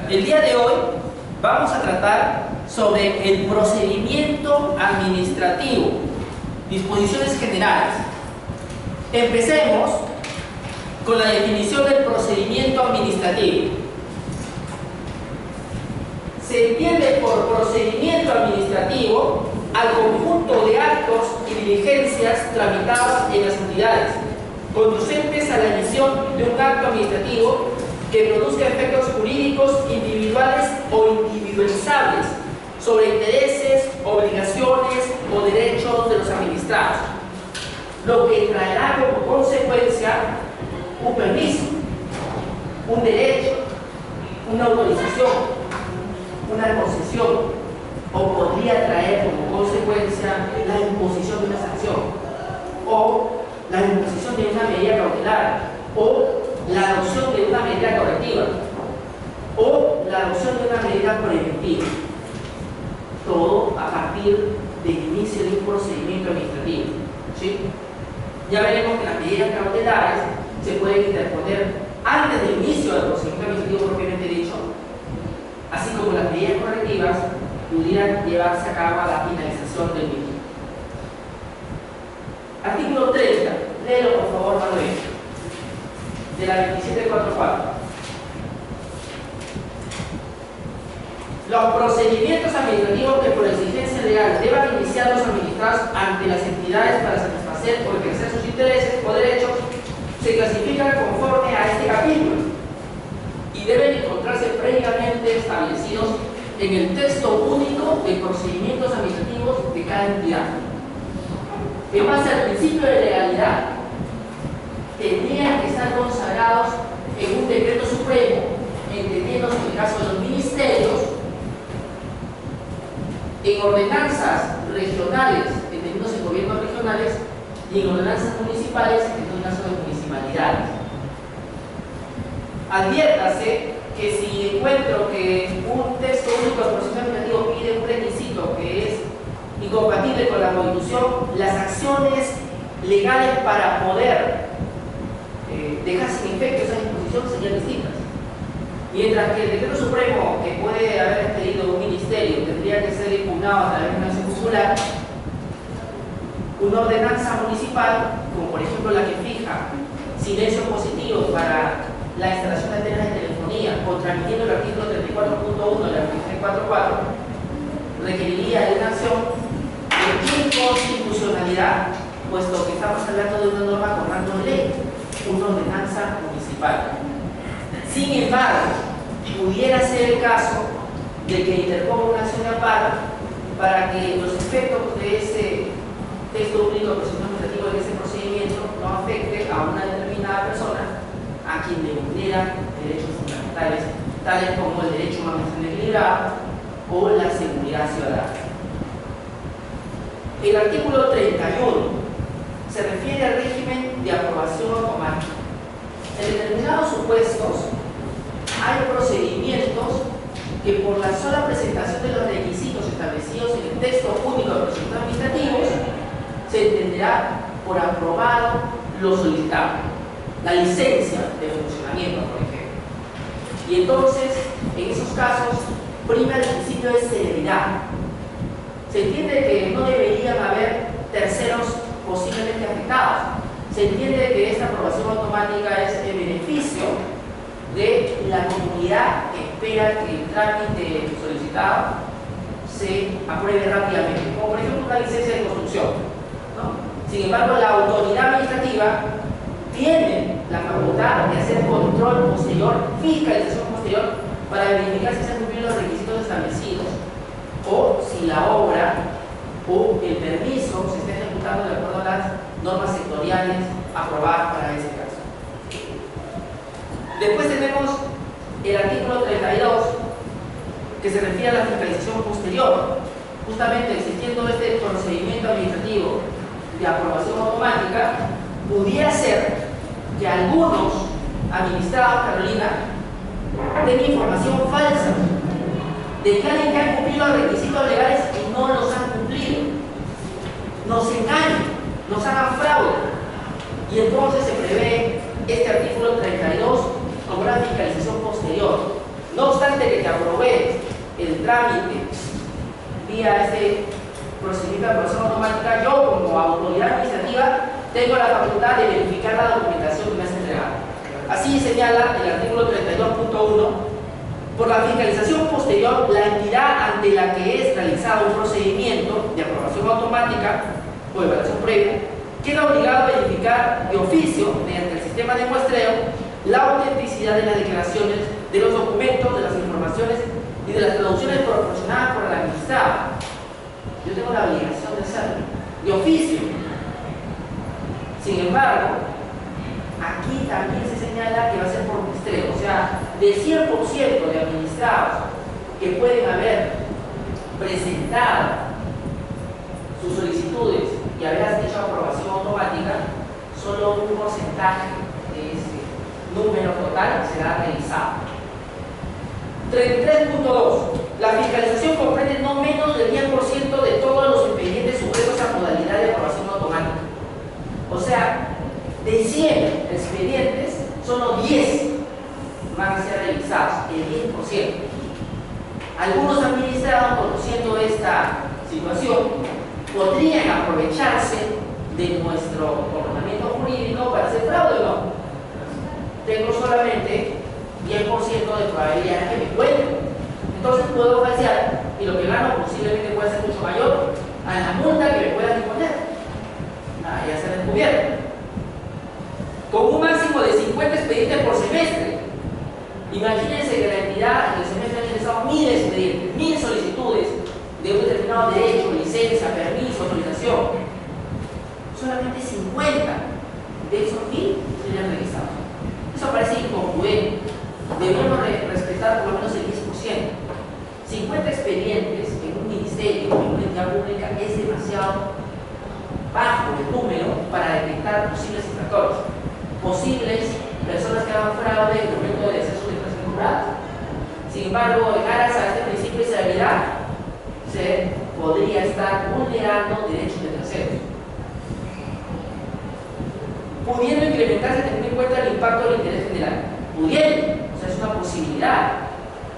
El día de hoy vamos a tratar sobre el procedimiento administrativo, disposiciones generales. Empecemos con la definición del procedimiento administrativo. Se entiende por procedimiento administrativo al conjunto de actos y diligencias tramitados en las entidades, conducentes a la emisión de un acto administrativo que produzca efectos jurídicos individuales o individualizables sobre intereses, obligaciones o derechos de los administrados, lo que traerá como consecuencia un permiso, un derecho, una autorización, una concesión, o podría traer como consecuencia la imposición de una sanción, o la imposición de una medida cautelar, o la adopción de una medida correctiva, o la adopción de una medida preventiva. Todo a partir del inicio de un procedimiento administrativo, ¿sí? Ya veremos que las medidas cautelares se pueden interponer antes del inicio del procedimiento administrativo propiamente dicho, así como las medidas correctivas pudieran llevarse a cabo a la finalización del mismo. Artículo 30. Léelo por favor, Manuel. De la 2744. Los procedimientos administrativos que por exigencia legal deban iniciar los administrados ante las entidades para satisfacer o ejercer sus intereses o derechos se clasifican conforme a este capítulo y deben encontrarse previamente establecidos en el texto único de procedimientos administrativos de cada entidad. En base al principio de legalidad, tendrían que estar consagrados en un decreto supremo, entendiéndose en el caso de los ministerios, en ordenanzas regionales, entendiéndose en gobiernos regionales, y en ordenanzas municipales, en el caso de municipalidades. Adviértase que si encuentro que un texto único de procedimiento administrativo pide un requisito que es incompatible con la Constitución, las acciones legales para poder dejar sin efecto esa disposición serían distintas. Mientras que el decreto supremo que puede haber expedido un ministerio tendría que ser impugnado a través de una acción popular, una ordenanza municipal, como por ejemplo la que fija silencio positivo para la instalación de antenas de telefonía, contraviniendo el artículo 34.1 de la 2344, requeriría de una acción de inconstitucionalidad, puesto que estamos hablando de una norma con rango de ley, una ordenanza municipal. Sin embargo, pudiera ser el caso de que interponga una acción de amparo para que los efectos de ese texto único de procedimiento administrativo de ese procedimiento no afecte a una determinada persona a quien le vulneran derechos fundamentales, tales como el derecho a una administración equilibrada o la seguridad ciudadana. El artículo 31 se refiere al régimen de aprobación automática. En determinados supuestos hay procedimientos que por la sola presentación de los requisitos establecidos en el texto único de procedimientos administrativos se entenderá por aprobado lo solicitado. La licencia de funcionamiento, por ejemplo. Y entonces, en esos casos, prima el principio de celeridad. Se entiende que no deberían haber terceros posiblemente afectados. Se entiende que esta aprobación automática es en beneficio de la comunidad que espera que el trámite solicitado se apruebe rápidamente, como por ejemplo una licencia de construcción, ¿no? Sin embargo, la autoridad administrativa tiene la facultad de hacer control posterior, fiscalización posterior, para verificar si se han cumplido los requisitos establecidos o si la obra o el permiso se está ejecutando de acuerdo a las normas sectoriales aprobadas para ese caso. Después tenemos el artículo 32, que se refiere a la fiscalización posterior. Justamente existiendo este procedimiento administrativo de aprobación automática, pudiera ser que algunos administrados, Carolina, tengan información falsa, declaren que han cumplido los requisitos legales y no los han cumplido, nos engañen, nos hagan fraude, y entonces se prevé este artículo 32 como una fiscalización posterior. No obstante que te aprobé el trámite vía este procedimiento de aprobación automática, yo como autoridad administrativa tengo la facultad de verificar la documentación que me has entregado. Así señala el artículo 32.1. Por la fiscalización posterior, la entidad ante la que es realizado un procedimiento de aprobación automática o evaluación previa queda obligado a verificar de oficio, mediante el sistema de muestreo, la autenticidad de las declaraciones, de los documentos, de las informaciones y de las traducciones proporcionadas por el administrado. Yo tengo la obligación de hacerlo, de oficio. Sin embargo, aquí también se señala que va a ser por muestreo, o sea, del 100% de administrados que pueden haber presentado sus solicitudes y haber hecho aprobación automática, solo un porcentaje de ese número total será revisado. 33.2. La fiscalización comprende no menos del 10% de todos los expedientes sujetos a modalidad de aprobación automática. O sea, de 100 expedientes, solo 10 van a ser revisados, el 10%. Algunos administrados, conociendo esta situación, podrían aprovecharse de nuestro ordenamiento jurídico para hacer fraude o no. Tengo solamente 10% de probabilidad que me cuenten. Entonces puedo falsear y lo que gano posiblemente puede ser mucho mayor a la multa que me puedan imponer. Ya se ha descubierto. Con un máximo de 50 expedientes por semestre. Imagínense que la entidad en el semestre ha ingresado 1000 expedientes, 1000 solicitudes de un determinado derecho, licencia, permiso, autorización. Solamente 50 de esos 1000 serían revisados. Eso parece incongruente. Deberíamos respetar por lo menos el 10%. 50 expedientes en un ministerio, en una entidad pública, es demasiado bajo el número para detectar posibles infractores, posibles personas que hagan fraude en el momento de hacer su declaración jurada. Sin embargo, en aras a este principio de celeridad, se podría estar vulnerando derechos de terceros. Pudiendo incrementarse teniendo en cuenta el impacto del interés general. Pudiendo, o sea, es una posibilidad.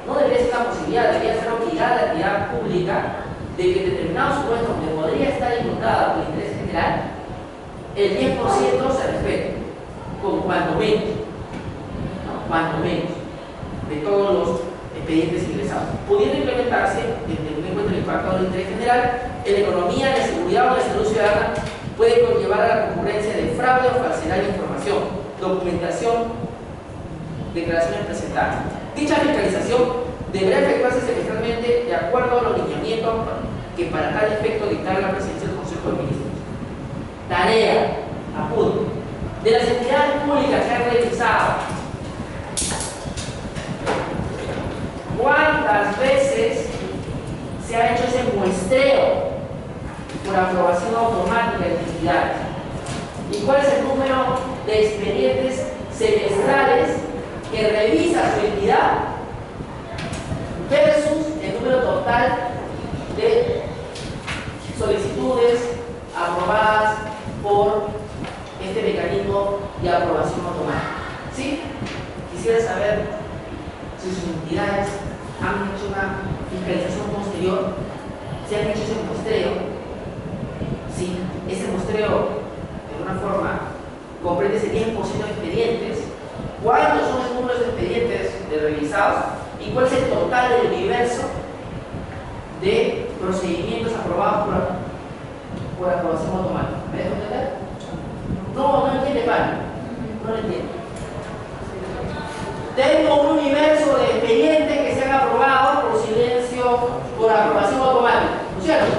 No debería ser una posibilidad, debería ser obligada la entidad pública de que en determinados supuestos donde podría estar inundada por el interés general, el 10% se respete, con cuanto menos, de todos los expedientes ingresados. Pudiendo implementarse, teniendo en cuenta el impacto del interés general, en la economía, en la seguridad o en la salud ciudadana, puede conllevar a la concurrencia de fraude o falsedad de información, documentación, declaraciones presentadas. Dicha fiscalización deberá efectuarse semestralmente de acuerdo a los lineamientos que para tal efecto dictará la presidencia del Consejo de Ministros. Tarea, apunte, de las entidades públicas que han revisado, ¿cuántas veces se ha hecho ese muestreo por aprobación automática de entidades? ¿Y cuál es el número de expedientes semestrales que revisa su entidad versus el número total de solicitudes aprobadas por este mecanismo de aprobación automática? ¿Sí? Quisiera saber si sus entidades han hecho una fiscalización posterior, si han hecho ese muestreo, si ese muestreo de alguna forma comprende ese 10% de expedientes, cuántos son los números de expedientes revisados y cuál es el total del universo de procedimientos aprobados por aprobación automática. ¿Me dejo entender? No entiende, Pablo. No lo entiendo. Tengo un universo de expedientes que se han aprobado por silencio, por aprobación automática. ¿No es cierto?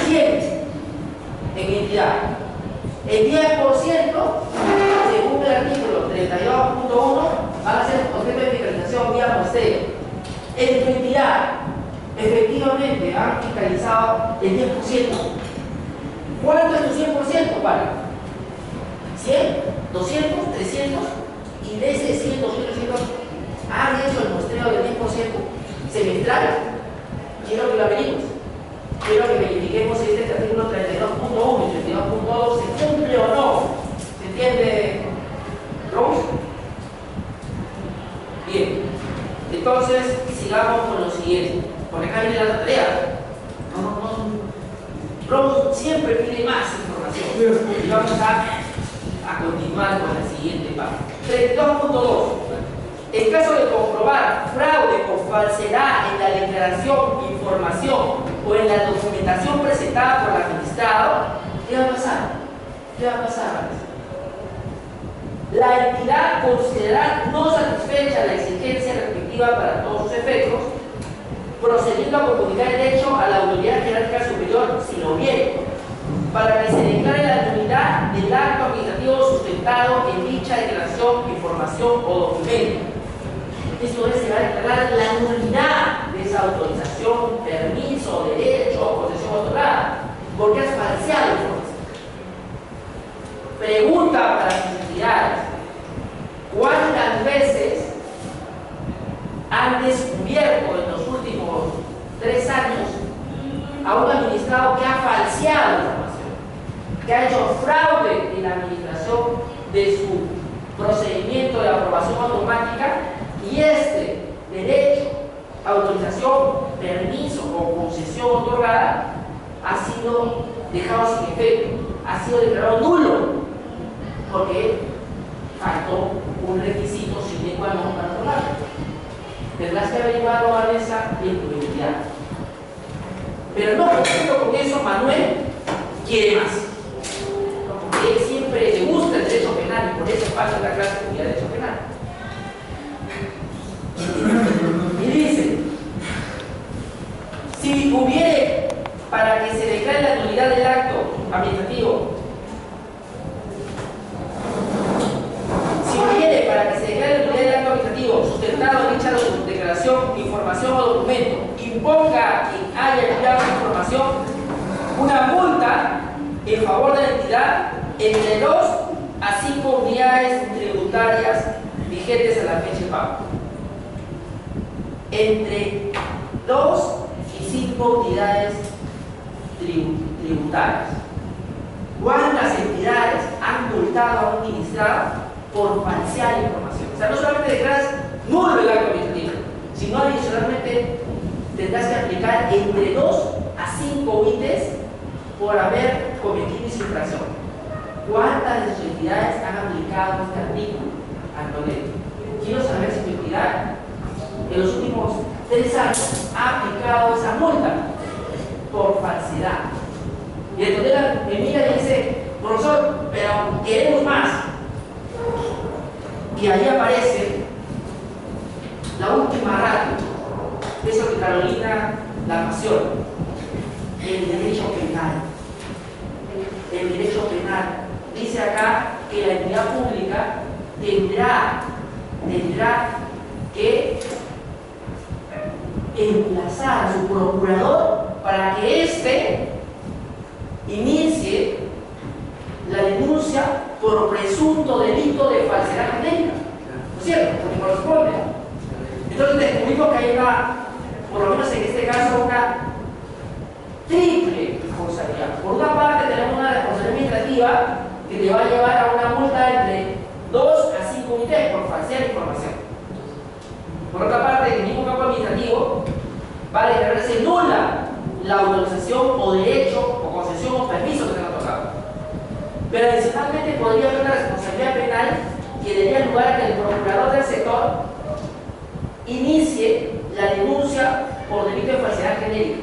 100 en entidad. El 10%, según el artículo 32.1, van a ser objeto de fiscalización vía muestreo. En tu entidad, efectivamente, han fiscalizado el 10%. ¿Cuánto es tu 100%, Pablo? ¿100? ¿200? ¿300? Y de ese 100, 200, 300, ¿han hecho el muestreo del 10% semestral? Quiero que lo averigües. Quiero que verifiquemos si este artículo 32.1 y 32.2 se cumple o no. ¿Se entiende, Rose? Bien. Entonces, sigamos con lo siguiente, porque acá viene la tarea. Robo siempre pide más información y vamos a continuar con la siguiente parte. 32.2. En caso de comprobar fraude o falsedad en la declaración, información o en la documentación presentada por el administrado, ¿qué va a pasar? ¿Qué va a pasar? La entidad considerará no satisfecha la exigencia respectiva para todos sus efectos, procediendo a comunicar el hecho a la autoridad jerárquica superior si lo hubiere, para que se declare la nulidad del acto administrativo sustentado en dicha declaración, información o documento. Esto es, se va a declarar la nulidad de esa autorización, permiso, derecho o concesión otorgada, porque has falseado información. Pregunta para las entidades: ¿cuántas veces han descubierto en los últimos 3 años a un administrado que ha falseado información, que ha hecho fraude en la administración de su procedimiento de aprobación automática, y este derecho, autorización, permiso o concesión otorgada ha sido dejado sin efecto, ha sido declarado nulo porque faltó un requisito sine qua non para aprobarlo? Tendrás que averiguarlo, Vanessa, en tu identidad. Pero no contento con eso, Manuel quiere más. Porque él siempre le gusta el derecho penal y por eso pasa la clase de derecho penal. Y dice: si hubiere, para que se declare la nulidad del acto administrativo, para que se declare la nulidad del acto administrativo sustentado en dicha declaración, información o documento, imponga a quien haya enviado la información una multa en favor de la entidad entre 2 a 5 unidades tributarias vigentes a la fecha de pago. Entre 2 y 5 unidades tributarias. ¿Cuántas entidades han multado a un administrado por falsear información? O sea, no solamente declaras nulo el acto administrativo, sino adicionalmente tendrás que aplicar entre 2 a 5 UITs por haber cometido esa infracción. ¿Cuántas de sus entidades han aplicado este artículo, Antonio? Quiero saber si tu entidad en los últimos 3 años ha aplicado esa multa por falsedad. Y entonces me mira y dice: profesor, pero queremos más. Y ahí aparece la última ratio, eso que Carolina la apasiona: el derecho penal. El derecho penal dice acá que la entidad pública tendrá que emplazar a su procurador para que éste inicie la denuncia por presunto delito de falsedad genérica, ¿no es cierto? Porque corresponde. Entonces descubrimos que hay por lo menos en este caso, una triple responsabilidad. Por una parte tenemos una responsabilidad administrativa que te va a llevar a una multa entre 2 a 5 unidades por falsear información. Por otra parte, en el mismo campo administrativo va a declararse nula la autorización o derecho o concesión o permiso que te han otorgado. Pero adicionalmente podría haber una responsabilidad penal que daría lugar a que el procurador del sector inicie la denuncia por delito de falsedad genérica.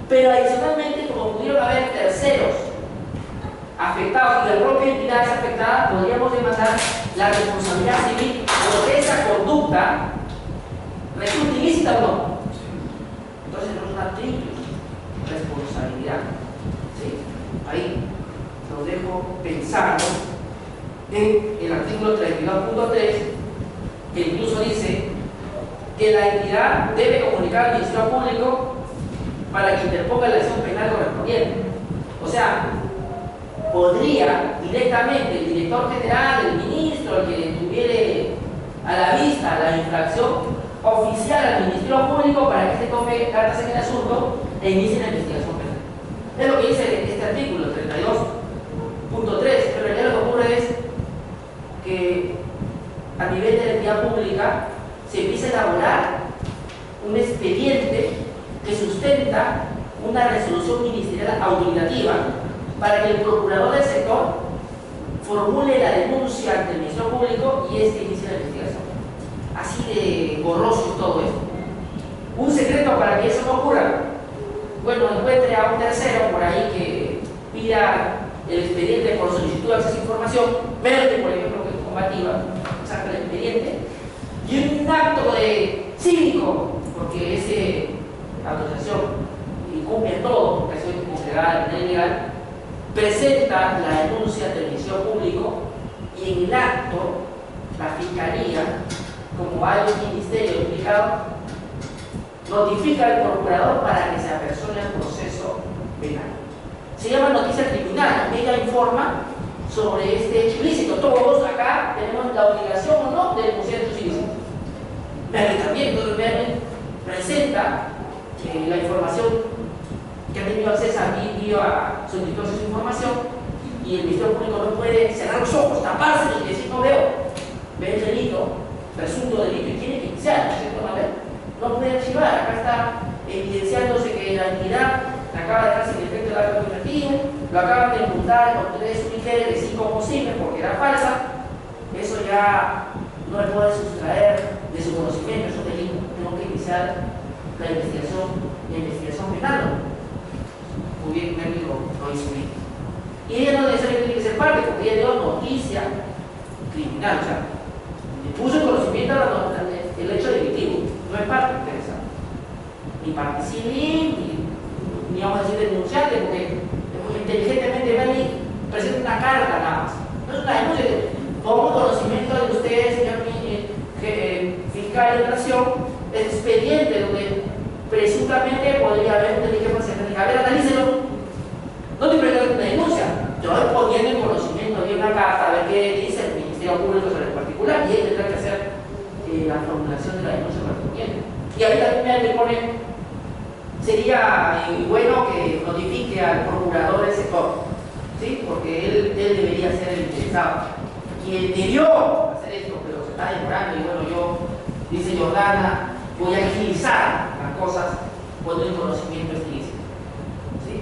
Pero adicionalmente, como pudieron haber terceros afectados y la propia entidad es afectada, podríamos demandar la responsabilidad civil por esa conducta resulta ilícita o no. Entonces tenemos una triple responsabilidad. ¿Sí? Ahí los dejo pensando en el artículo 32.3, que incluso dice que la entidad debe comunicar al Ministerio Público para que interponga la acción penal correspondiente. O sea, podría directamente el director general, el ministro, el que tuviere a la vista la infracción, oficiar al Ministerio Público para que se tome cartas en el asunto e inicie la investigación penal. Es lo que dice este artículo 32.3, pero en realidad lo que ocurre es que a nivel de la entidad pública se empieza a elaborar un expediente que sustenta una resolución ministerial autoritativa para que el procurador del sector formule la denuncia ante el Ministerio Público y este inicie la investigación. Así de borroso es todo esto. Un secreto para que eso no ocurra. Bueno, encuentre a un tercero por ahí que pida el expediente por solicitud de acceso a información, verde, por ejemplo, que es combativa, saca el expediente, y un acto de cívico, porque ese autorización incumple todo, porque es ilegal, no ilegal, presenta la denuncia ante el Ministerio Público y en el acto la Fiscalía, como hay un ministerio implicado, notifica al procurador para que se apersone el proceso penal. Se llama noticia criminal, ella informa sobre este hecho ilícito. Todos acá tenemos la obligación o no de denunciar estos ilícitos. Merlin también, entonces Merlin presenta la información que ha tenido acceso a solicitar su información y el Ministerio Público no puede cerrar los ojos, taparse y decir no veo, ve el delito, presunto delito y tiene que iniciar, ¿no es cierto? No puede archivar, acá está evidenciándose que la entidad acaba de dejar sin efecto el acto administrativo, lo acaban de imputar con 3 unidades de 5 posibles porque era falsa, eso ya no le puede sustraer de su conocimiento, es un delito, tengo que iniciar la investigación penal. Muy bien, Merlin lo hizo bien. Y ella no necesariamente tiene que ser parte, porque ella dio noticia criminal, o sea, le puso en conocimiento el hecho delictivo, no es parte interesada. Ni parte civil, ni vamos a decir denunciante, porque inteligentemente Merlin presenta una carta nada más. No es una denuncia, pongo conocimiento de usted, señor fiscal de nación, el expediente donde presuntamente podría haber un delito de a ver, analícelo. No te presento una denuncia, yo voy poniendo en conocimiento de una carta a ver qué dice el Ministerio Público sobre el particular y él tendrá que hacer la formulación de la denuncia correspondiente. Y ahí también me pone, sería bueno que notifique al procurador del sector, ¿sí? Porque él debería ser el interesado. Quien debió hacer esto, pero se está demorando y bueno, yo, dice Jordana, voy a agilizar las cosas poniendo en conocimiento este ilícito. ¿Sí?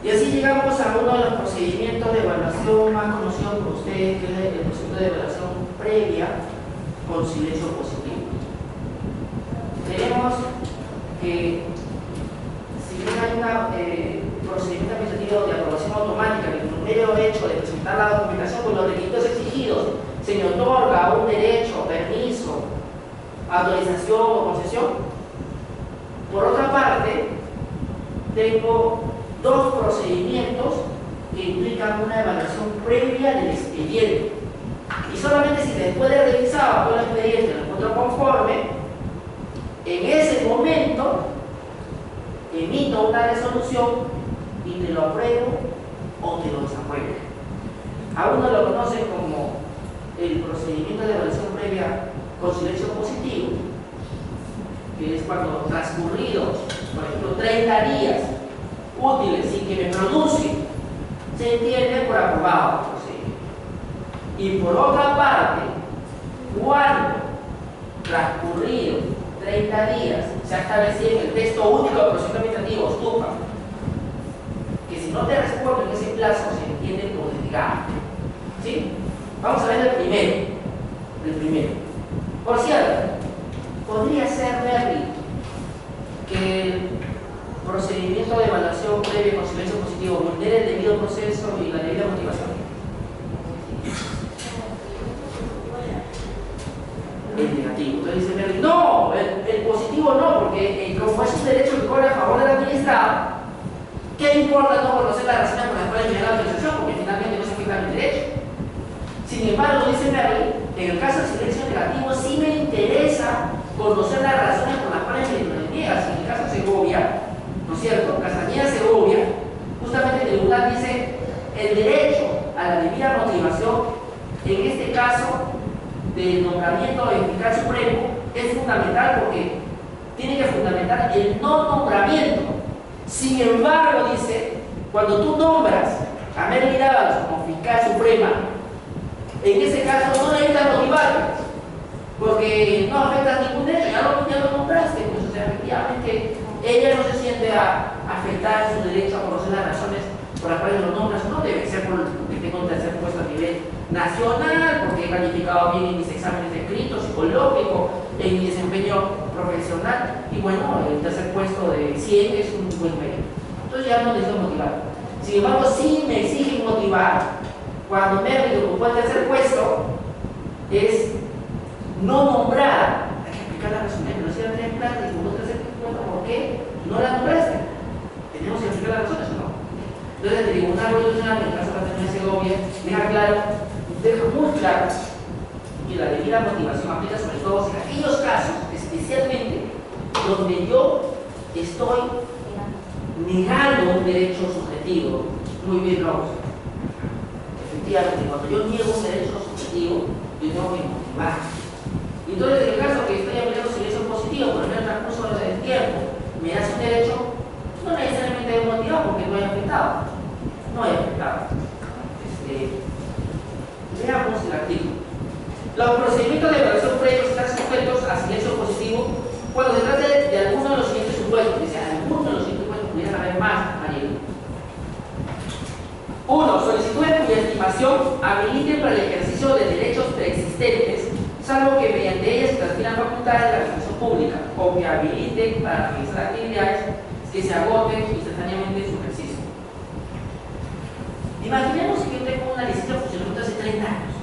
Y así llegamos a uno de los procedimientos de evaluación más conocidos por ustedes, que es el procedimiento de evaluación previa con silencio positivo. Tenemos que, si bien hay un procedimiento administrativo de aprobación automática, que el mero hecho de presentar la documentación con los requisitos exigidos se le otorga un derecho, permiso, autorización o concesión. Por otra parte, tengo 2 procedimientos que implican una evaluación previa del expediente. Y solamente si después de revisado todo el expediente lo encuentro conforme, en ese momento emito una resolución y te lo apruebo o te lo desapruebo. A uno lo conocen como el procedimiento de evaluación previa con silencio positivo, que es cuando transcurridos, por ejemplo, 30 días útiles sin que me pronuncie, se entiende por aprobado el procedimiento. Y por otra parte, cuando transcurridos 30 días se ha establecido en el texto único de procedimiento administrativo, TUPA, que si no te respondo en ese plazo se entiende por denegado. ¿Sí? Vamos a ver el primero. Por cierto, podría ser Merlin que el procedimiento de evaluación previa con silencio positivo vulnere el debido proceso y la debida motivación. El negativo. Entonces dice Merlin, no, el positivo no, porque como es un derecho que corre a favor del administrado, ¿qué importa no conocer las razones por las cuales me da la autorización? Porque finalmente no se afecta mi derecho. Sin embargo, dice Merlin, en el caso del silencio negativo sí me interesa conocer las razones por las cuales me lo niegas. En el caso de Segovia, ¿no es cierto? Castañeda Segovia, justamente el tribunal dice el derecho a la debida motivación, en este caso del nombramiento del fiscal supremo, es fundamental porque tiene que fundamentar el no nombramiento. Sin embargo, dice, cuando tú nombras a Merlin Ábalos como fiscal suprema, en ese caso no necesitas motivar, porque no afecta a ningún derecho, ya lo nombraste, pues, o sea, efectivamente ella no se siente afectada en su derecho a conocer las razones por las cuales lo nombras, no debe ser porque tengo un tercer puesto a nivel nacional, porque he calificado bien en mis exámenes de escrito, psicológico, en mi desempeño profesional, y bueno, el tercer puesto de 100 es un buen mérito. Entonces ya no necesito motivar. Sin embargo, sí me exigen motivar cuando Merlin ocupó el tercer puesto, es no nombrar, hay que explicar la razón, pero si era tres plantas y ocupó el tercer puesto, ¿por qué no la nombraste? Tenemos que explicar las razones o no. Entonces el Tribunal Constitucional, en el caso de la Señora Segovia, deja muy claro que la debida motivación aplica sobre todo en aquellos casos, especialmente donde yo estoy negando un derecho subjetivo. Muy bien, Rose. Efectivamente, cuando yo niego un derecho subjetivo, yo tengo que motivar. Y entonces, en el caso que estoy aplicando silencio positivo, por ejemplo, el transcurso del tiempo, me das un derecho, no necesariamente debo motivar porque no hay afectado. No hay afectado. Veamos el artículo. Los procedimientos de evaluación previos están sujetos a silencio positivo cuando se trata de alguno de los siguientes supuestos. Dice, alguno de los siguientes supuestos pudieran haber más, Mariel. 1. Solicitudes cuya estimación habilite para el ejercicio de derechos preexistentes, salvo que mediante ellas se transfieran facultades de la administración pública, o que habiliten para realizar actividades que se agoten instantáneamente su ejercicio. Imaginemos que yo tengo una licencia de funcionamiento hace 30 años.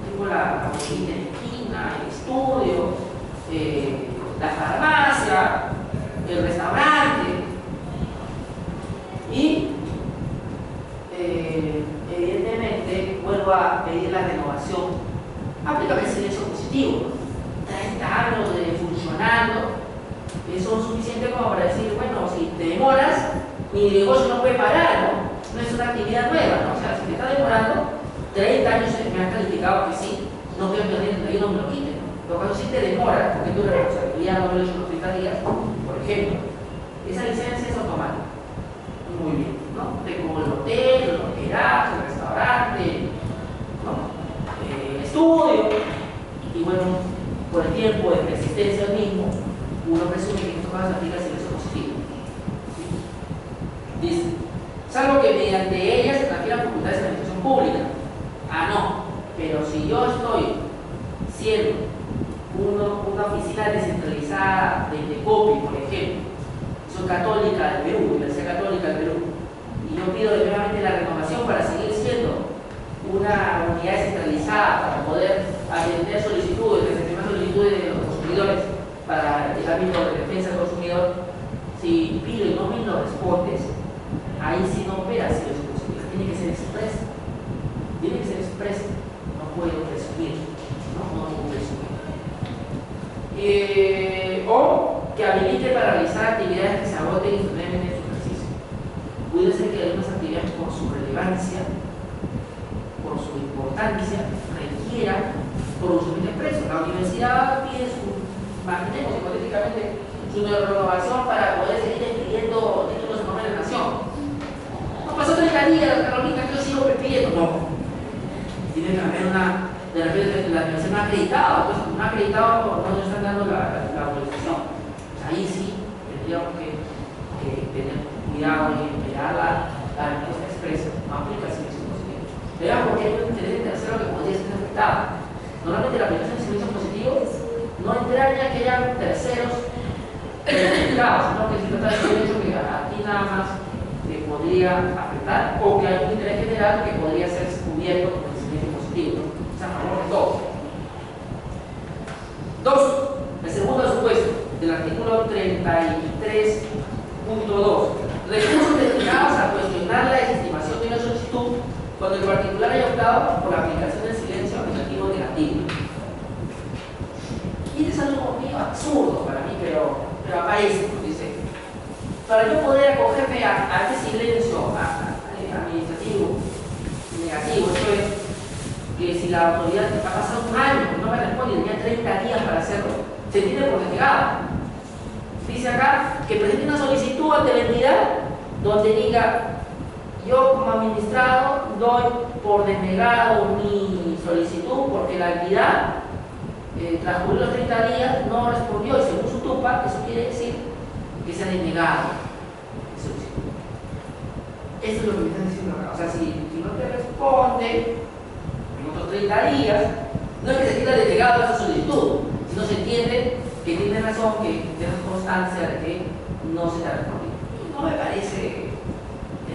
Tengo la bodeguita en la esquina, el estudio, la farmacia, el restaurante, y evidentemente vuelvo a pedir la renovación. Aplícame el silencio positivo. 30 años de funcionando son suficientes como para decir, bueno, si te demoras, mi negocio no puede parar, ¿no? No es una actividad nueva, ¿no? O sea, si te está demorando 30 años, me han calificado que sí, no estoy perdiendo, ahí no me lo quiten, ¿no? Pero cuando sí te demora, porque tu responsabilidad no lo he hecho los 30 días, por ejemplo, esa licencia es automática. Muy bien, ¿no? Tengo el hotel, el hospedaje, el restaurante, ¿no? El estudio, y bueno, por el tiempo de persistencia mismo, uno presume que en estos casos se aplica el silencio positivo. ¿Sí? Dice, salvo que mediante ellas se transfieran facultades de la administración pública. Ah, no, pero si yo estoy siendo una oficina descentralizada de COPI, por ejemplo, soy católica del Perú, Universidad Católica del Perú, y yo pido nuevamente la renovación para seguir siendo una unidad descentralizada para poder atender solicitudes, recepcionar solicitudes de los consumidores para el ámbito de defensa del consumidor. Si pido y no me lo respondes, ahí sí no opera si es posible, tiene que ser expresa. Tiene que ser expresa, no puedo presumir, no puedo presumir. O que habilite para realizar actividades que se agoten instantáneamente en su ejercicio. Puede ser que algunas actividades por su relevancia, por su importancia, requieran conocimiento expreso. La universidad pide imaginemos hipotéticamente, su renovación para poder seguir expidiendo títulos de nombre de la nación. No pasó 30 días, Carolina, que yo sigo pidiendo. No. Tiene que haber de repente la universidad no ha acreditado, entonces no ha acreditado, no nos están dando la autorización. Ahí sí tendríamos que tener cuidado y esperar la respuesta expresa. No aplica el silencio positivo. Vean porque hay un interés tercero que podría ser afectado. Normalmente la aplicación de silencio positivo no entraña que hayan terceros implicados, sino que se trata de un hecho que a ti nada más te podría afectar, o que hay un interés general que podría ser cubierto por el silencio positivo. O sea, a favor de todos. 2. El segundo supuesto del artículo 33.2. Recursos destinados a cuestionar la desestimación de una solicitud cuando el particular haya optado por la aplicación del silencio afirmativo negativo. Y es algo medio absurdo para mí, pero aparece, pues dice, para yo poder acogerme a este silencio administrativo negativo, esto es, que si la autoridad ha pasado un año y no me responde y tenía 30 días para hacerlo, se tiene por denegado. Dice acá que presente una solicitud ante la entidad donde diga, yo como administrado doy por denegado mi solicitud porque la entidad transcurridos los 30 días, no respondió, y según su tupa, eso quiere decir que se ha denegado la solicitud. Eso es lo que me están diciendo acá. O sea, si no te responde en otros 30 días, no es que se quede denegado esa solicitud, sino se entiende que tiene razón, que tiene constancia de que no se ha respondido. No me parece,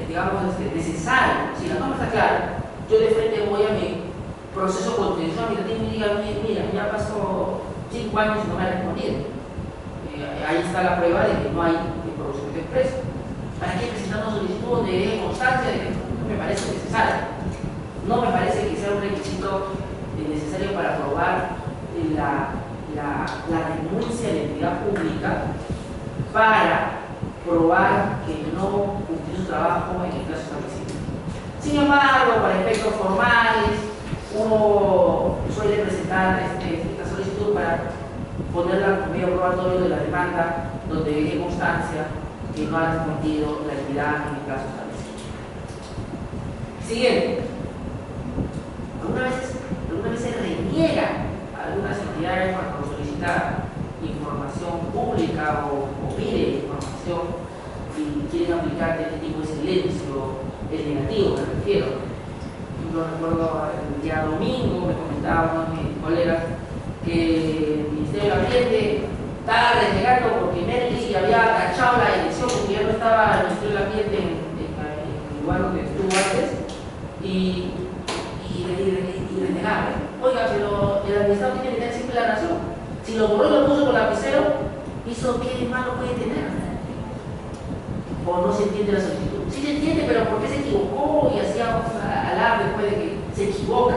digamos, necesario. Si la norma está clara, yo de frente voy a mi proceso contencioso administrativo y diga, mira, ya pasó 5 años y no me ha respondido. Ahí está la prueba de que no hay procedimiento expreso. ¿Para qué presentar una solicitud donde dé constancia de que no me parece necesario? No me parece que sea un requisito necesario para probar la renuncia de la entidad pública, para probar que no cumplió su trabajo en el plazo establecido. Sin embargo, para efectos formales, uno suele presentar esta solicitud para ponerla como medio probatorio de la demanda, donde deje constancia que no ha respondido la entidad en el plazo establecido. Siguiente. Algunas veces se reniega a algunas entidades cuando solicitan información pública o pide información y quieren aplicar este tipo de silencio, el negativo, me refiero. Yo recuerdo el día domingo, me comentaba uno de mis colegas que el Ministerio del Ambiente estaba renegando porque Merkel había cachado la elección porque ya no estaba el Ministerio del Ambiente en el lugar donde estuvo antes y renegaba. Oiga, pero el administrador tiene que tener siempre la razón. Si lo borró y lo puso con lapicero, ¿eso qué malo puede tener? O no se entiende la solicitud. Sí se entiende, pero ¿por qué se equivocó? Y hacía alarde después de que se equivoca.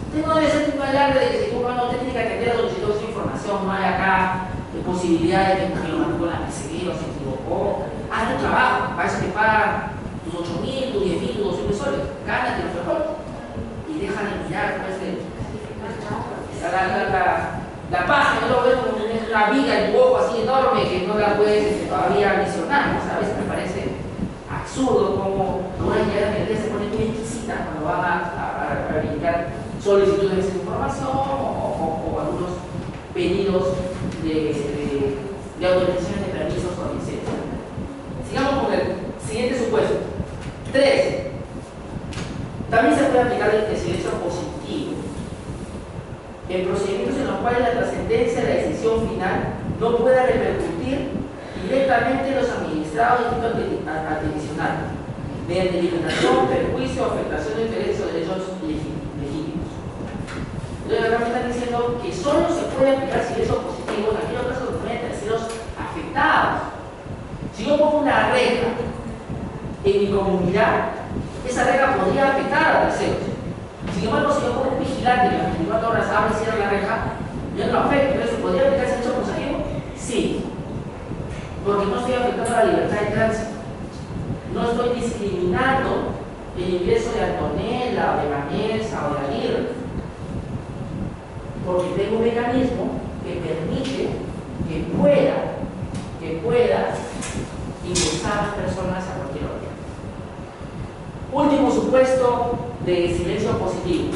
Usted no debe ser un alarde de que se equivoca, no, usted tiene que atender a la solicitud de información, no hay acá posibilidad de que lo mandó con la PCD o se equivocó. Haz tu trabajo, para eso te pagan tus 8.000, tus 10.000, tus 12.000 soles. Gánate los mejor. Y deja de mirar, pues, la página, no lo veo como una viga en tu ojo así enorme que no la puedes todavía visionar. O sea, a veces me parece absurdo como una entidad de se pone muy exquisita cuando van a verificar solicitudes de información o algunos pedidos de autorización de permisos o licencias. Sigamos con el siguiente supuesto. 3. También se puede aplicar el silencio positivo en procedimientos en los cuales la trascendencia de la decisión final no pueda repercutir directamente en los administrados de tipo adquisicional, mediante eliminación, perjuicio o afectación de intereses o derechos legítimos. Entonces, acá me están diciendo que solo se puede aplicar silencio positivo en aquellos casos donde hay terceros afectados. Si yo pongo una reja en mi comunidad, esa reja podría afectar a terceros. Sin embargo, si yo pongo un vigilante que a las 24 horas abre y cierra la reja, ya no afecta. Entonces, ¿podría aplicar silencio positivo? Sí. Porque no estoy afectando la libertad de tránsito. No estoy discriminando el ingreso de Antonella, o de Vanessa, o de Aguirre. Porque tengo un mecanismo que permite que pueda ingresar a las personas a cualquier hora. Último supuesto de silencio positivo.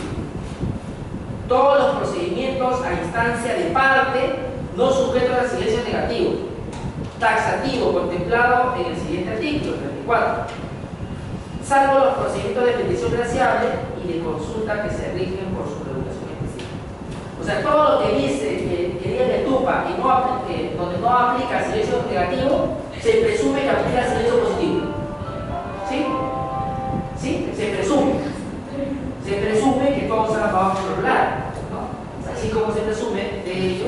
Todos los procedimientos a instancia de parte no sujetos al silencio negativo, taxativo contemplado en el siguiente artículo 34, salvo los procedimientos de petición graciable y de consulta que se rigen por su regulación específica. O sea, todo lo que dice que diga de TUPA y donde no aplica el silencio negativo, se presume que aplica el silencio positivo. ¿Sí? ¿Sí? Se presume. Se presume que todos se van a controlar, ¿no? Así como se presume, de hecho,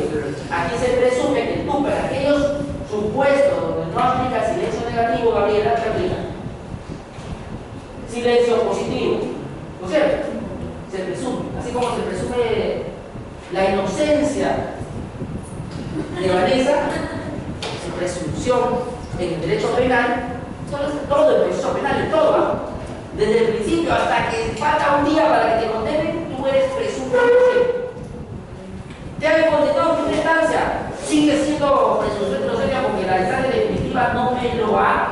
aquí se presume que tú, para aquellos supuestos donde no aplica silencio negativo, Gabriela, ¿qué aplica? Silencio positivo, ¿no es cierto? Se presume, así como se presume la inocencia de Vanessa, su presunción en el derecho penal, todo el proceso penal y todo, ¿no? Desde el principio hasta que falta un día para que te condenen, tú eres presunto inocente. Te han condenado en primera instancia, sigue siendo presunción inocente porque la instancia definitiva no me lo ha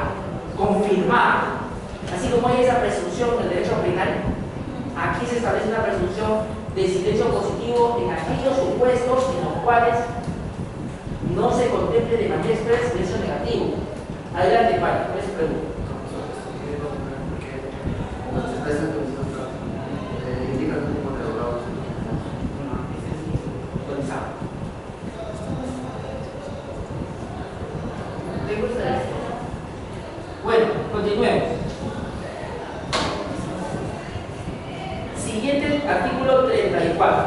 confirmado. Así como hay esa presunción en el derecho penal, aquí se establece una presunción de silencio positivo en aquellos supuestos en los cuales no se contemple de manera expresa silencio negativo. Adelante, Pablo, ¿cuál es su pregunta? Bueno, continuemos. Siguiente, artículo 34.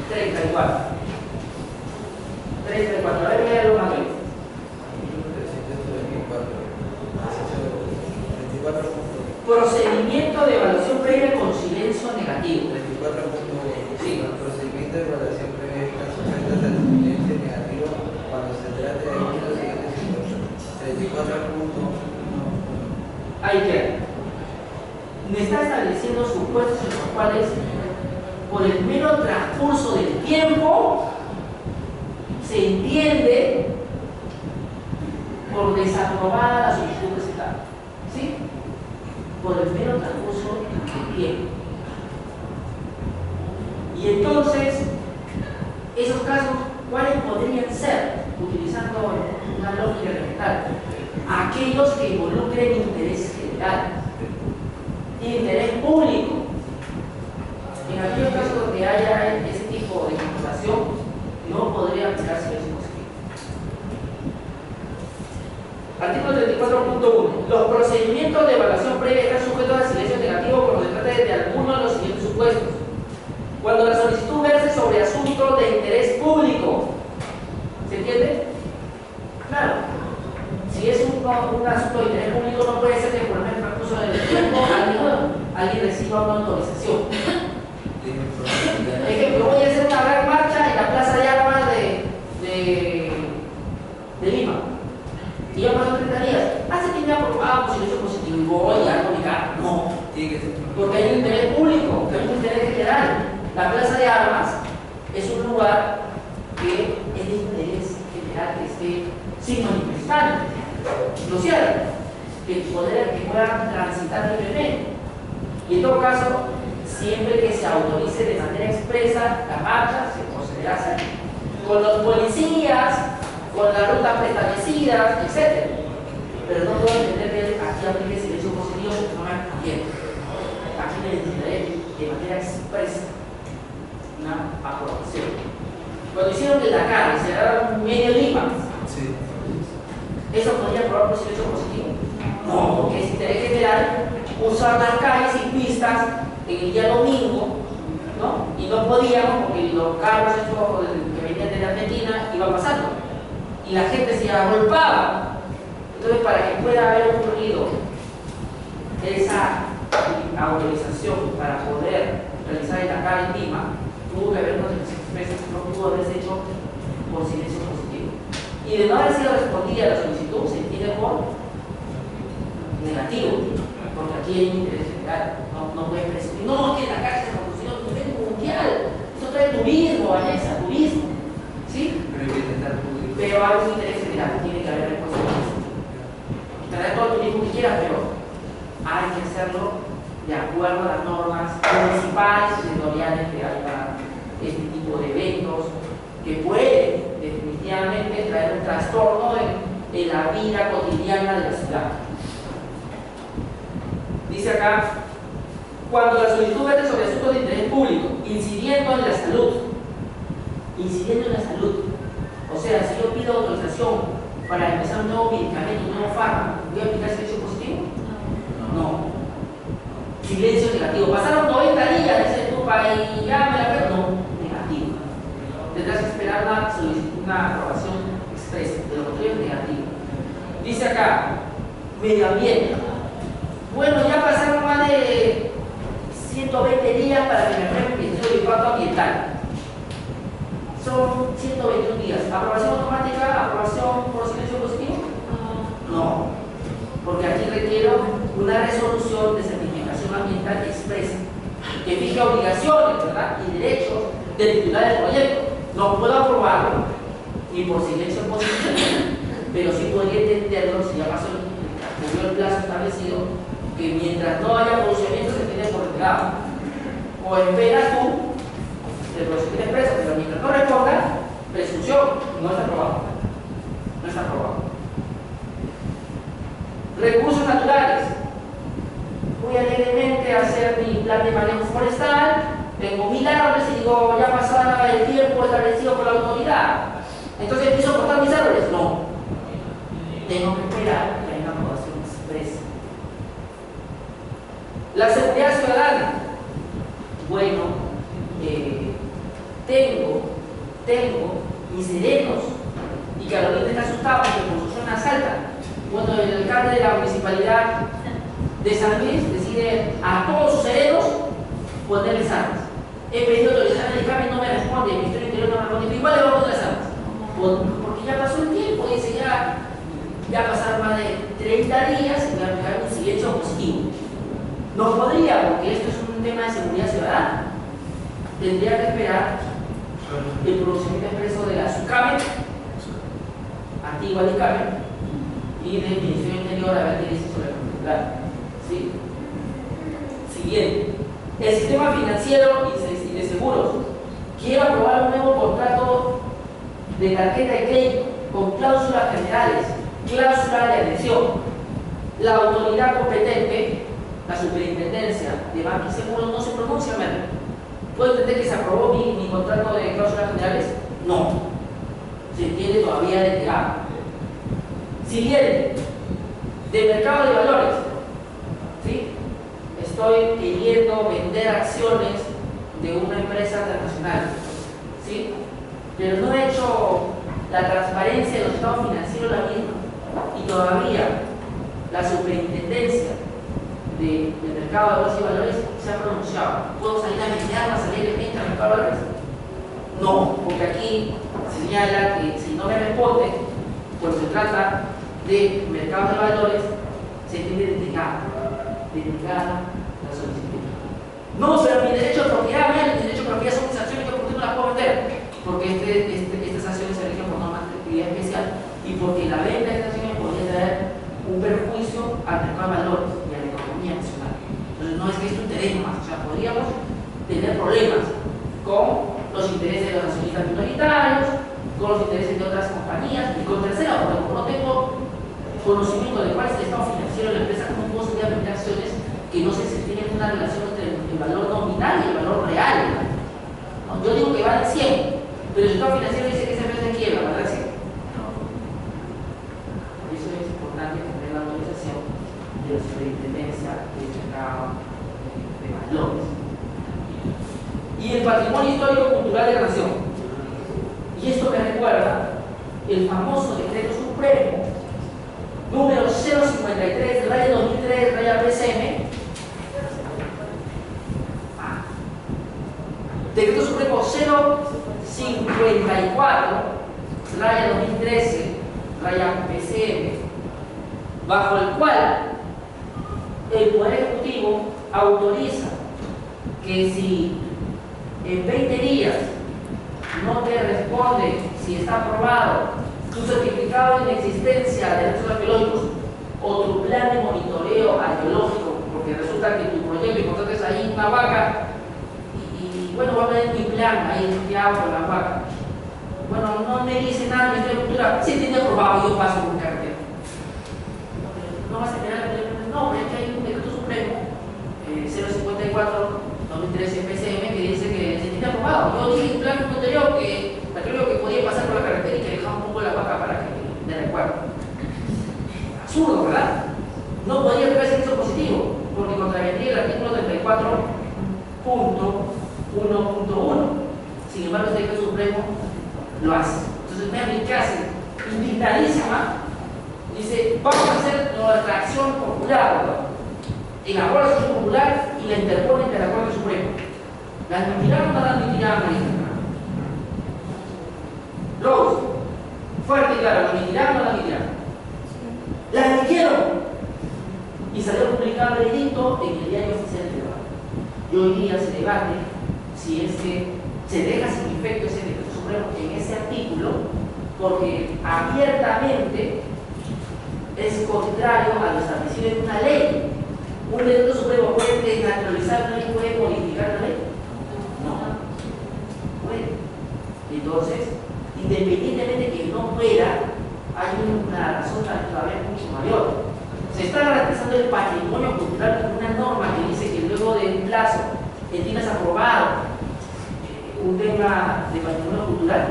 34. A ver, voy a lo más bien. Procedimiento de evaluación previa con silencio negativo. 34.1. Sí. El procedimiento de evaluación previa está sujeto al silencio negativo cuando se trate de los siguientes supuestos. 34.1. Ahí queda. Me está estableciendo supuestos en los cuales, por el mero transcurso del tiempo, se entiende por desaprobada la solicitud presentada. ¿Sí? Por el mero transcurso del tiempo. Y entonces, esos casos, ¿cuáles podrían ser? Utilizando una lógica elemental. Aquellos que involucren interés general, interés público. En aquellos casos donde haya ese tipo de información, no podría aplicarse silencio positivo. Artículo 34.1. Los procedimientos de evaluación previa están sujetos al silencio negativo cuando se trate de alguno de los siguientes supuestos. Cuando la solicitud verse sobre asuntos de interés público. ¿Se entiende? Claro. Si es un asunto de interés público, no puede ser que por el transcurso del tiempo alguien reciba una autorización. Ejemplo, voy a hacer una gran marcha en la Plaza de Armas de Lima. Y ya pasan 30 días. Hace que me ha aprobado un silencio positivo y voy a comunicar. No. Porque hay un interés público, hay un interés general. La Plaza de Armas es un lugar que es de interés general, que esté sin manifestar. ¿No es cierto? Que puedan transitar libremente. Y en todo caso, siempre que se autorice de manera expresa la marcha, se procederá a hacer con los policías, con las rutas preestablecidas, etc. Pero no puedo entender que aquí aplique silencio positivo porque no me conviene. Aquí necesitaré de manera expresa una aprobación. Cuando hicieron el Dakar y se cerraron medio Lima, Sí. ¿eso podría aprobar por silencio positivo? No, porque es interés general usar las calles y pistas en el día domingo, ¿no? Y no podíamos porque los carros que venían de Argentina iban pasando y la gente se agolpaba. Entonces, para que pueda haber ocurrido esa autorización para poder realizar el Dakar en Lima, tuvo que haber unas expresas que no pudo haberse hecho por silencio positivo. Y de no haber sido respondida la solicitud, se entiende por negativo, porque aquí hay un interés general. No puede presumir, no, que la calle se revolucionó a nivel mundial. Eso trae turismo, Vanessa, turismo. ¿Sí? Pero hay un interés general que tiene que haber responsabilidad. Traer todo el turismo que quiera, pero hay que hacerlo de acuerdo a las normas municipales y territoriales que hay para este tipo de eventos que pueden definitivamente traer un trastorno en la vida cotidiana de la ciudad. Dice acá, cuando la solicitud verte sobre asuntos de interés público, incidiendo en la salud, o sea, si yo pido autorización para empezar un nuevo medicamento, un nuevo fármaco, ¿voy a aplicar silencio positivo? No. Silencio negativo. Pasaron 90 días, dice tu país, ya me la veo. No, negativo. Tendrás que esperar una aprobación expresa, de lo contrario es negativo. Dice acá, medio ambiente. Bueno, ya pasaron más de 120 días para que me aprueben mi estudio de impacto ambiental. Son 121 días. ¿Aprobación automática? ¿Aprobación por silencio positivo? No. Porque aquí requiero una resolución de certificación ambiental expresa que fije obligaciones, ¿verdad? Y derechos del titular del proyecto. No puedo aprobarlo ni por silencio positivo, pero sí podría entenderlo si ya pasó el plazo establecido, que mientras no haya pronunciamiento se tiene por retirado. o esperas tú el procedimiento expreso, pero mientras no responda, presunción, no está aprobado. No está aprobado. Recursos naturales. Voy alegremente a hacer mi plan de manejo forestal, tengo 1000 árboles y digo, ya pasará el tiempo establecido por la autoridad. Entonces empiezo a cortar mis árboles. No. Tengo que esperar que haya una aprobación expresa. La seguridad ciudadana. Bueno, tengo mis serenos y Carolina está asustada porque por su zona asaltan. Bueno, el alcalde de la municipalidad de San Luis decide a todos sus serenos ponerles armas. He pedido autorización del CAME, no me responde, el Ministerio del Interior no me responde, pero igual le vamos a poner las armas. Porque ya pasó el tiempo, dice, ya pasaron más de 30 días y voy a aplicar un silencio positivo. No podría, porque esto es un tema de seguridad ciudadana. Tendría que esperar el pronunciamiento expreso de la SUCAME, antigua DICAME, y del Ministerio del Interior a ver qué dice sobre el particular. ¿Sí? Siguiente. El sistema financiero y de seguros. Quiero aprobar un nuevo contrato de tarjeta de crédito con cláusulas generales, cláusula de adhesión. La autoridad competente, la superintendencia de bancos y seguros, no se pronuncia. ¿Puedo entender que se aprobó mi contrato de cláusulas generales? No. Se entiende todavía de legado. Siguiente. De mercado de valores. ¿Sí? Estoy queriendo vender acciones de una empresa transnacional. ¿Sí? Pero no he hecho la transparencia de los estados financieros la misma. Y todavía la superintendencia del mercado de bolsa y valores se ha pronunciado. ¿Puedo salir a mediar, salir de venta al mercado de valores? No, porque aquí se señala que si no me responde, pues se trata de mercados de valores, se tiene denegada la solicitud. No, pero mi derecho de propiedad, mi derecho de propiedad son mis acciones que por qué no las puedo vender, porque estas acciones se rigen por normas de actividad especial y porque la venta de estas acciones podría traer un perjuicio al mercado de valores y a la economía nacional. Entonces no es que esto interese más, o sea, podríamos tener problemas con los intereses de los accionistas minoritarios, con los intereses de otras compañías y con terceras, porque como no tengo conocimiento de cuál es el estado financiero de la empresa, ¿cómo puedo salir a vender acciones que no sé si tienen una relación entre el valor nominal y el valor real? ¿No? Yo digo que vale 100, pero el estado financiero dice que esa empresa quiebra, ¿verdad? Sí. Por eso es importante tener la autorización de la superintendencia del mercado de valores. Y el patrimonio histórico cultural de la nación. Y esto me recuerda el famoso decreto supremo número 053, raya 2003, raya PCM. Decreto supremo 054, raya 2013, raya PCM, bajo el cual el Poder Ejecutivo autoriza que si en 20 días no te responde si está aprobado tu certificado de inexistencia de derechos arqueológicos o tu plan de monitoreo arqueológico, porque resulta que tu proyecto y contratas ahí una vaca y bueno, va a ver mi plan ahí, ¿qué hago con la vaca? Bueno, no me dice nada el Ministerio de Cultura, sí tiene aprobado, yo paso por carretera. No vas a esperar el no, pero es que hay un decreto supremo 054 2013 PCM que dice que se tiene aprobado. Yo dije un plan anterior que creo que podía pasar por la carretera y que dejaba un poco la vaca para que me recuerde. Absurdo, ¿verdad? No podía tener servicio positivo porque contravendría el artículo 34.1.1. Sin embargo, este decreto supremo lo hace. Entonces, vean qué hace. Indignadísima, dice: vamos a hacer nuestra acción popular, ¿no? Elabora la acción popular y la interpone ante la Corte Suprema. ¿La admitiraron o no la admitiraron? Rose, fuerte y claro, ¿la admitiraron o no la admitiraron? La admitieron y salió publicado el edicto en el Diario Oficial del Trabajo. Y hoy día se debate si es que se deja sin efecto ese decreto supremo en ese artículo, porque abiertamente es contrario a lo establecido en una ley. Un decreto supremo puede desnaturalizar una ley, puede modificar la ley. Entonces, independientemente de que no pueda, hay una razón todavía mucho mayor. Se está garantizando el patrimonio cultural con una norma que dice que luego de un plazo que tienes aprobado un tema de patrimonio cultural.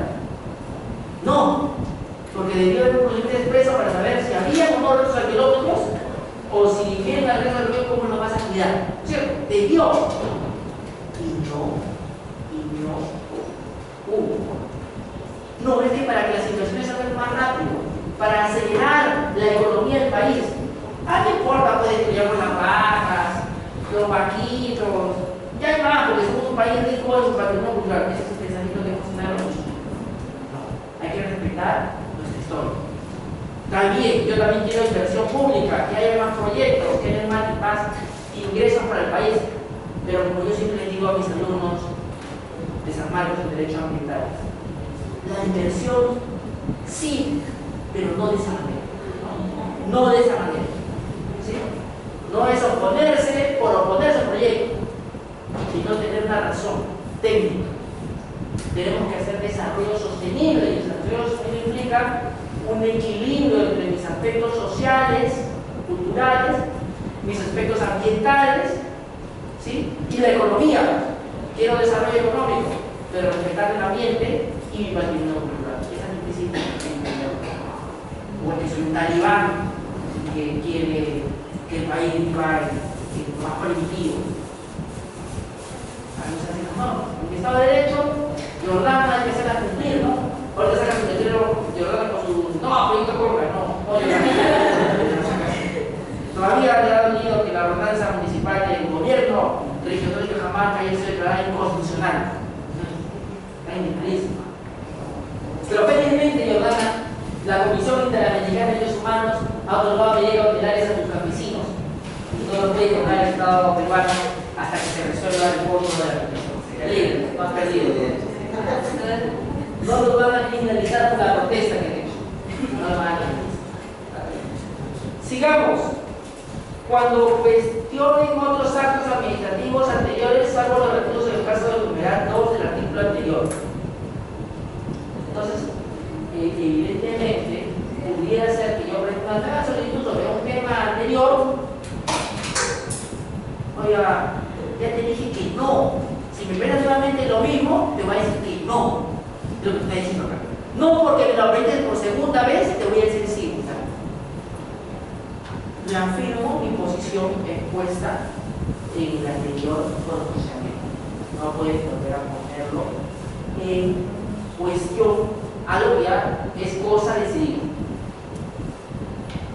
No, porque debió haber un procedimiento expreso para saber si había o no restos arqueológicos, o si vienen al resto arqueológico, cómo los vas a cuidar. ¿Cierto? Debió. Y no hubo. No, es que para que las inversiones salgan más rápido, para acelerar la economía del país. No importa, puede estudiar con las vacas, los vaquitos, ya hay más, porque somos un país rico en su patrimonio cultural. Ese es el pensamiento que hemos tenido mucho. No, hay que respetar nuestra historia. También, yo también quiero inversión pública, que haya más proyectos, que haya más ingresos para el país. Pero como yo siempre les digo a mis alumnos de San Marcos en Derecho Ambiental, la inversión sí, pero no de esa manera. No de esa manera. ¿Sí? No es oponerse por oponerse al proyecto, sino tener una razón técnica. Tenemos que hacer desarrollo sostenible, y el desarrollo sostenible implica un equilibrio entre mis aspectos sociales, culturales, mis aspectos ambientales, ¿sí? Y la economía. Quiero desarrollo económico, pero respetar el ambiente y mi patrimonio cultural. Esa es mi principio. Porque soy un talibán que quiere que el país viva más primitivo. No, en mi Estado de Derecho, Jordana hay que hacerla cumplir, ¿no? Ahorita sacan su letrero Jordana con su. No, proyecto compra, no. Todavía le ha venido que la ordenanza municipal del gobierno regional de Cajamarca haya sido declarada inconstitucional. Está indignadísima. Pero felizmente, Jordana, la Comisión Interamericana de Derechos Humanos ha otorgado medidas cautelares a tus campesinos y no lo puede tornar el Estado peruano hasta que se resuelva el fondo de la Comisión. Libre, no has perdido. No lo van a criminalizar por la protesta que han hecho. No lo van a criminalizar. Sigamos. Cuando cuestionen otros actos administrativos anteriores, salvo los referidos en el caso del numeral 2 del artículo anterior. Entonces, evidentemente, pudiera ser que yo presente una solicitud sobre un tema anterior. Oiga, ya te dije que no. Si me esperas nuevamente lo mismo, te voy a decir que no. Es lo que está diciendo acá. No porque me lo aprendes por segunda vez, te voy a decir sí. Reafirmo mi posición expuesta en el anterior pronunciamiento. No puedes volver a ponerlo en cuestión, algo que ya es cosa decidida.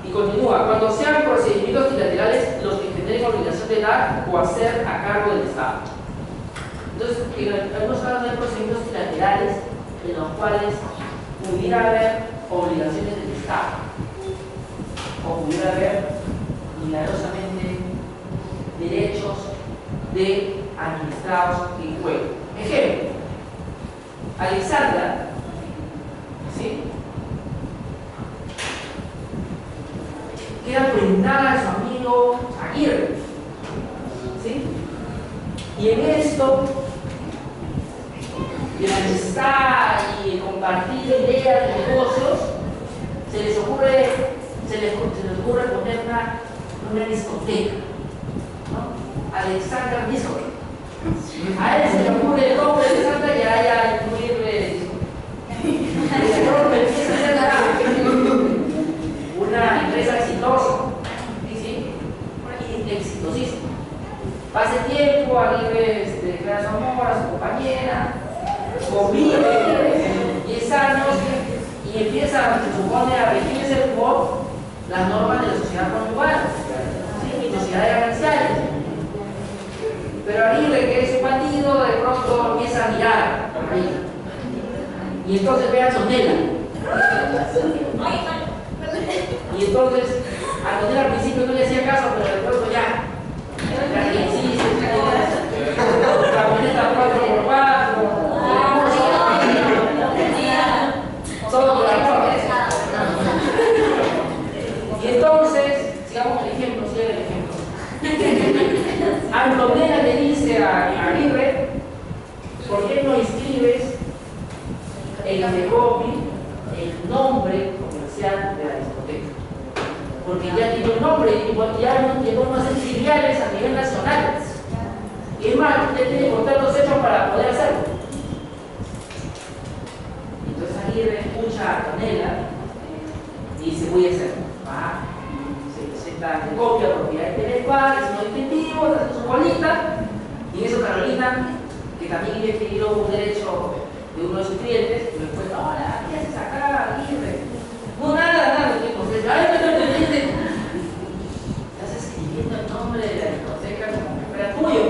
Y continúa, cuando sean procedimientos bilaterales los que generen obligación de dar o hacer a cargo del Estado. Entonces, hemos hablado de procedimientos bilaterales en los cuales pudiera haber obligaciones del Estado o pudiera haber milagrosamente derechos de administrados en juego. Ejemplo, Alexandra, ¿sí?, queda prendada a su amigo Aguirre, ¿sí? Y en esto, de la amistad y de compartir ideas de negocios, se les ocurre poner una discoteca, ¿no? Alexandra Discoteca. A él se le ocurre el nombre de Alexandra y a ella incluirle empieza a ser una empresa exitosa, ¿sí? Y exitosísima. Pasa el tiempo, Aguirre declara su amor a su compañera, convive 10 años y empieza, se supone, a regirse por las normas de la sociedad conyugal, ¿sí? Y sociedades gananciales. Pero Aguirre, que es un bandido, de pronto empieza a mirar por ahí. Y entonces ve a Antonella. Y entonces, Antonella al principio no le hacía caso, pero de pronto ya insiste, camioneta 4x4, todo por la forma. Y entonces, sigamos el ejemplo, sigue el ejemplo. Antonella le dice a Aguirre, ¿por qué no inscribes nombre y ya no hacen filiales a nivel nacional. Y es más, usted tiene que contar los hechos para poder hacerlo. Entonces Aguirre escucha a Tonela y dice, voy a hacerlo. Va, se copia propiedad intelectual, es un distintivo, hace su bolita, y en eso Carolina, que también había adquirido un derecho de uno de sus clientes, y después, hola, ¿qué haces acá, Aguirre? No, nada, entonces, ay, estás escribiendo el nombre de la discoteca como que fuera tuyo.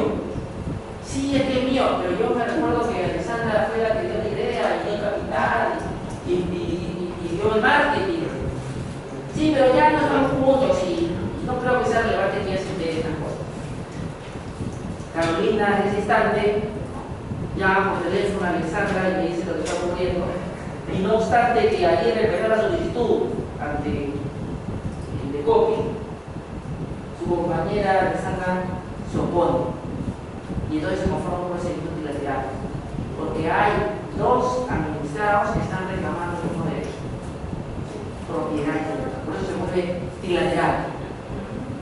Sí, es que es mío, pero yo me recuerdo que Alexandra fue la que dio la idea, y dio el capital, y dio el marketing. Sí, pero ya no estamos juntos y no creo que sea relevante que ella se entere de estas cosas. Carolina en ese instante llama por teléfono a Alexandra y le dice lo que está ocurriendo. Y no obstante que Aguirre presentó la solicitud ante el de COPI, su compañera Alexandra se opone. Y entonces se conforma un procedimiento trilateral. Porque hay dos administrados que están reclamando el mismo derecho. Propiedad. Por eso se vuelve trilateral.